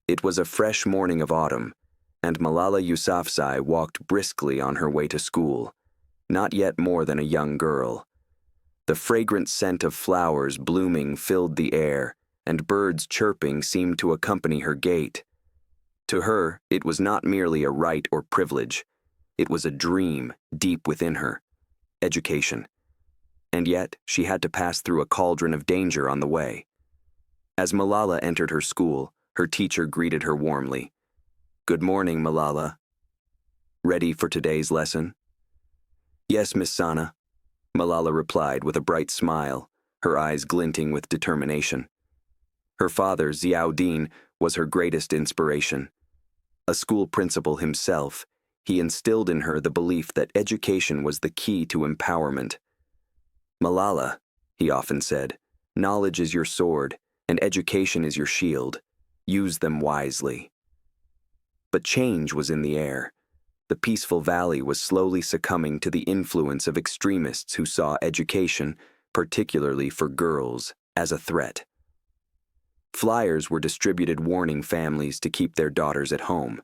It was a fresh morning of autumn, and Malala Yousafzai walked briskly on her way to school, not yet more than a young girl. The fragrant scent of flowers blooming filled the air, and birds chirping seemed to accompany her gait. To her, it was not merely a right or privilege. It was a dream deep within her: education. And yet, she had to pass through a cauldron of danger on the way. As Malala entered her school, her teacher greeted her warmly. "Good morning, Malala. Ready for today's lesson?" "Yes, Miss Sana," Malala replied with a bright smile, her eyes glinting with determination. Her father, Ziauddin, was her greatest inspiration. A school principal himself, he instilled in her the belief that education was the key to empowerment. "Malala," he often said, "knowledge is your sword, and education is your shield. Use them wisely." But change was in the air. The peaceful valley was slowly succumbing to the influence of extremists who saw education, particularly for girls, as a threat. Flyers were distributed warning families to keep their daughters at home.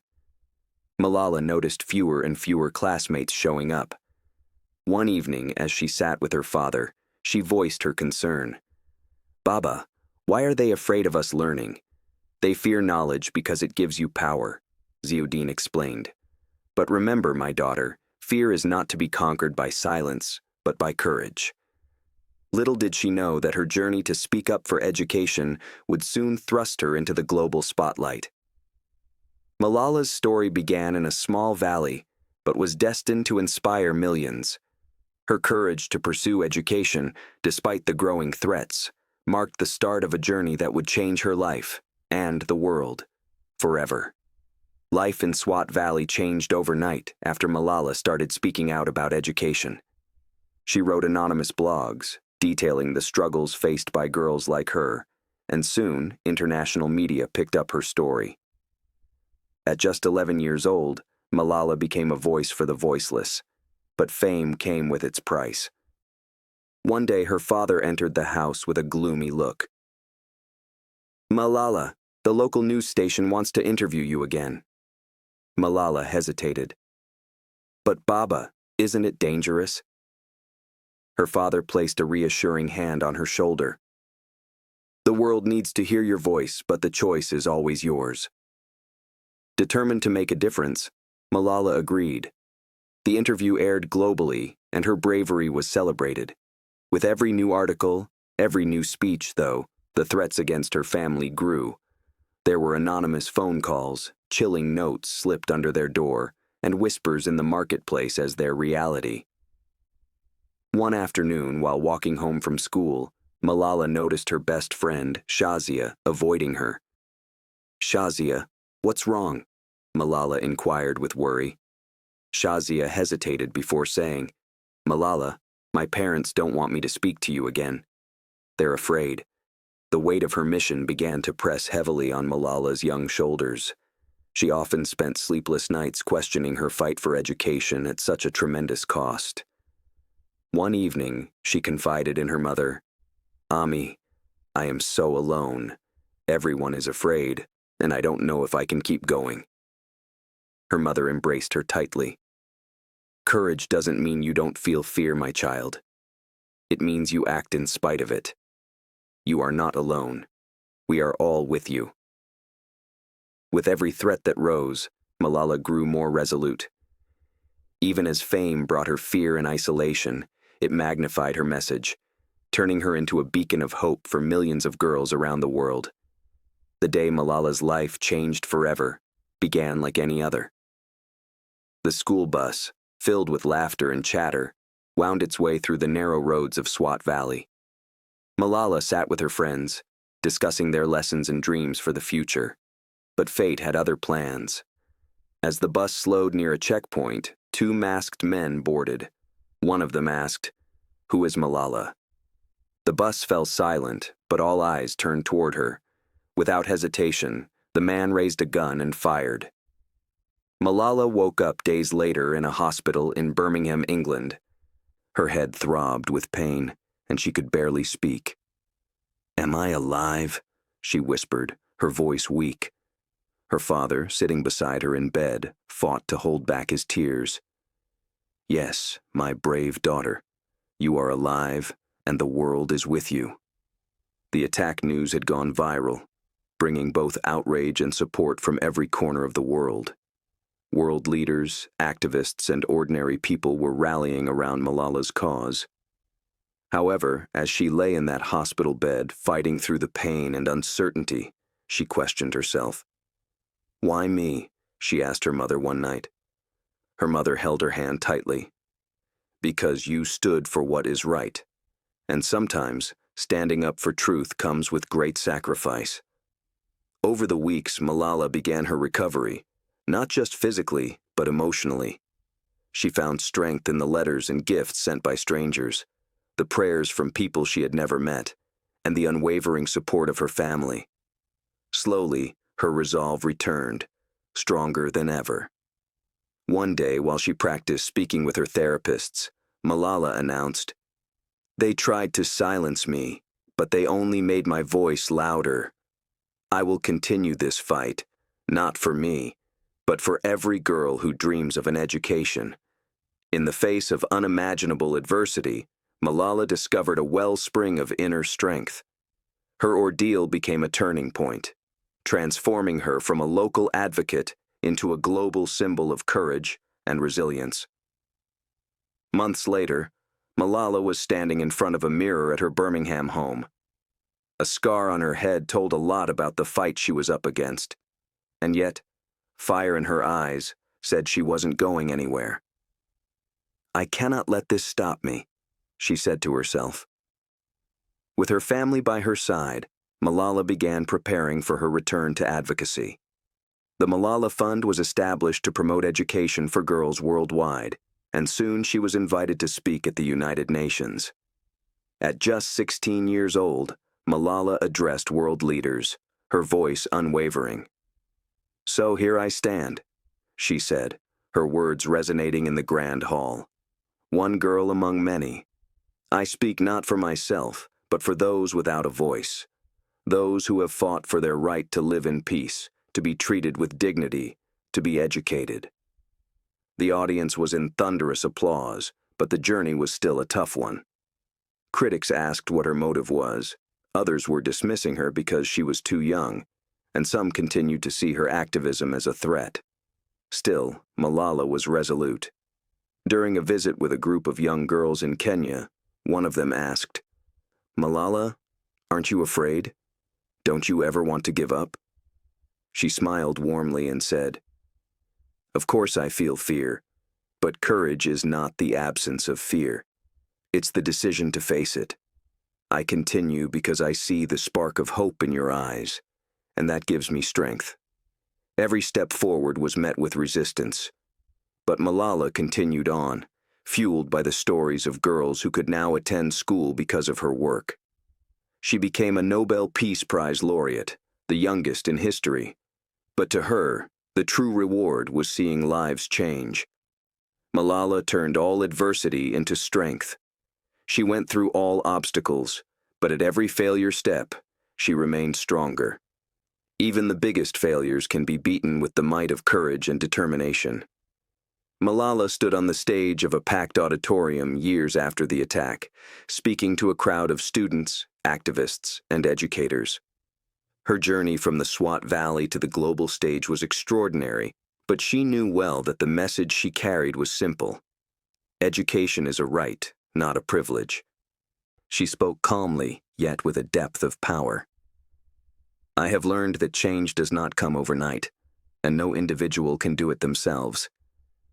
Malala noticed fewer and fewer classmates showing up. One evening, as she sat with her father, she voiced her concern. "Baba, why are they afraid of us learning?" "They fear knowledge because it gives you power," Ziauddin explained. "But remember, my daughter, fear is not to be conquered by silence, but by courage." Little did she know that her journey to speak up for education would soon thrust her into the global spotlight. Malala's story began in a small valley, but was destined to inspire millions. Her courage to pursue education, despite the growing threats, marked the start of a journey that would change her life, and the world, forever. Life in Swat Valley changed overnight after Malala started speaking out about education. She wrote anonymous blogs, detailing the struggles faced by girls like her, and soon international media picked up her story. At just 11 years old, Malala became a voice for the voiceless, but fame came with its price. One day her father entered the house with a gloomy look. "Malala, the local news station wants to interview you again." Malala hesitated. "But Baba, isn't it dangerous?" Her father placed a reassuring hand on her shoulder. "The world needs to hear your voice, but the choice is always yours." Determined to make a difference, Malala agreed. The interview aired globally, and her bravery was celebrated. With every new article, every new speech, though, the threats against her family grew. There were anonymous phone calls, chilling notes slipped under their door, and whispers in the marketplace as their reality. One afternoon, while walking home from school, Malala noticed her best friend, Shazia, avoiding her. "Shazia, what's wrong?" Malala inquired with worry. Shazia hesitated before saying, "Malala, my parents don't want me to speak to you again. They're afraid." The weight of her mission began to press heavily on Malala's young shoulders. She often spent sleepless nights questioning her fight for education at such a tremendous cost. One evening, she confided in her mother, "Ami, I am so alone. Everyone is afraid, and I don't know if I can keep going." Her mother embraced her tightly. "Courage doesn't mean you don't feel fear, my child. It means you act in spite of it. You are not alone. We are all with you." With every threat that rose, Malala grew more resolute. Even as fame brought her fear and isolation, it magnified her message, turning her into a beacon of hope for millions of girls around the world. The day Malala's life changed forever began like any other. The school bus, filled with laughter and chatter, wound its way through the narrow roads of Swat Valley. Malala sat with her friends, discussing their lessons and dreams for the future. But fate had other plans. As the bus slowed near a checkpoint, two masked men boarded. One of them asked, "Who is Malala?" The bus fell silent, but all eyes turned toward her. Without hesitation, the man raised a gun and fired. Malala woke up days later in a hospital in Birmingham, England. Her head throbbed with pain, and she could barely speak. "Am I alive?" she whispered, her voice weak. Her father, sitting beside her in bed, fought to hold back his tears. "Yes, my brave daughter, you are alive, and the world is with you." The attack news had gone viral, bringing both outrage and support from every corner of the world. World leaders, activists, and ordinary people were rallying around Malala's cause. However, as she lay in that hospital bed, fighting through the pain and uncertainty, she questioned herself. "Why me?" she asked her mother one night. Her mother held her hand tightly. "Because you stood for what is right. And sometimes, standing up for truth comes with great sacrifice." Over the weeks, Malala began her recovery, not just physically, but emotionally. She found strength in the letters and gifts sent by strangers, the prayers from people she had never met, and the unwavering support of her family. Slowly, her resolve returned, stronger than ever. One day, while she practiced speaking with her therapists, Malala announced, "They tried to silence me, but they only made my voice louder. I will continue this fight, not for me, but for every girl who dreams of an education." In the face of unimaginable adversity, Malala discovered a wellspring of inner strength. Her ordeal became a turning point, transforming her from a local advocate into a global symbol of courage and resilience. Months later, Malala was standing in front of a mirror at her Birmingham home. A scar on her head told a lot about the fight she was up against, and yet, fire in her eyes said she wasn't going anywhere. "I cannot let this stop me," she said to herself. With her family by her side, Malala began preparing for her return to advocacy. The Malala Fund was established to promote education for girls worldwide, and soon she was invited to speak at the United Nations. At just 16 years old, Malala addressed world leaders, her voice unwavering. "So here I stand," she said, her words resonating in the grand hall. "One girl among many. I speak not for myself, but for those without a voice, those who have fought for their right to live in peace, to be treated with dignity, to be educated." The audience was in thunderous applause, but the journey was still a tough one. Critics asked what her motive was. Others were dismissing her because she was too young, and some continued to see her activism as a threat. Still, Malala was resolute. During a visit with a group of young girls in Kenya, one of them asked, "Malala, aren't you afraid? Don't you ever want to give up?" She smiled warmly and said, "Of course I feel fear, but courage is not the absence of fear. It's the decision to face it. I continue because I see the spark of hope in your eyes, and that gives me strength." Every step forward was met with resistance, but Malala continued on, fueled by the stories of girls who could now attend school because of her work. She became a Nobel Peace Prize laureate, the youngest in history. But to her, the true reward was seeing lives change. Malala turned all adversity into strength. She went through all obstacles, but at every failure step, she remained stronger. Even the biggest failures can be beaten with the might of courage and determination. Malala stood on the stage of a packed auditorium years after the attack, speaking to a crowd of students, activists, and educators. Her journey from the Swat Valley to the global stage was extraordinary, but she knew well that the message she carried was simple. Education is a right, not a privilege. She spoke calmly, yet with a depth of power. "I have learned that change does not come overnight, and no individual can do it themselves.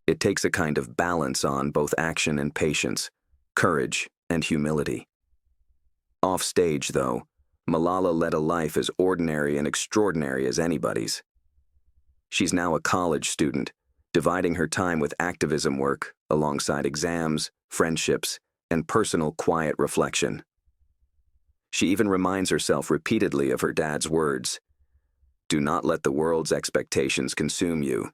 It takes a kind of balance on both action and patience, courage and humility." Off stage, though, Malala led a life as ordinary and extraordinary as anybody's. She's now a college student, dividing her time with activism work alongside exams, friendships, and personal quiet reflection. She even reminds herself repeatedly of her dad's words, "Do not let the world's expectations consume you.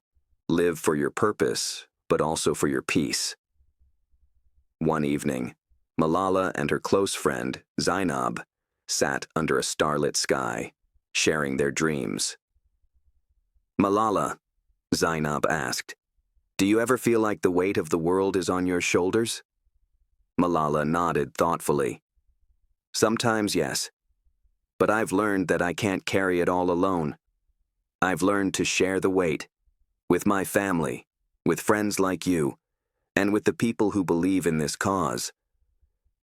Live for your purpose, but also for your peace." One evening, Malala and her close friend, Zainab, sat under a starlit sky, sharing their dreams. Malala, Zainab asked, do you ever feel like the weight of the world is on your shoulders? Malala nodded thoughtfully. Sometimes, yes. But I've learned that I can't carry it all alone. I've learned to share the weight with my family, with friends like you, and with the people who believe in this cause.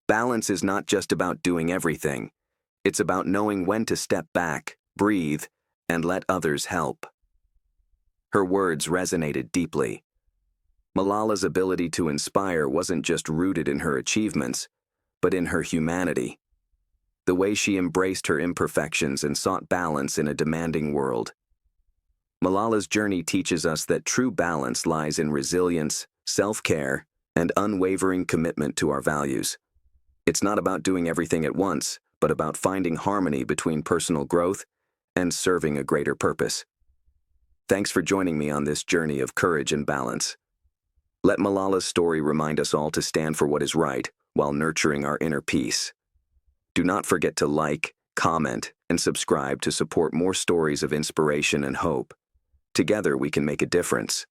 Balance is not just about doing everything. It's about knowing when to step back, breathe, and let others help. Her words resonated deeply. Malala's ability to inspire wasn't just rooted in her achievements, but in her humanity. The way she embraced her imperfections and sought balance in a demanding world. Malala's journey teaches us that true balance lies in resilience, self-care, and unwavering commitment to our values. It's not about doing everything at once, but about finding harmony between personal growth and serving a greater purpose. Thanks for joining me on this journey of courage and balance. Let Malala's story remind us all to stand for what is right while nurturing our inner peace. Do not forget to like, comment, and subscribe to support more stories of inspiration and hope. Together we can make a difference.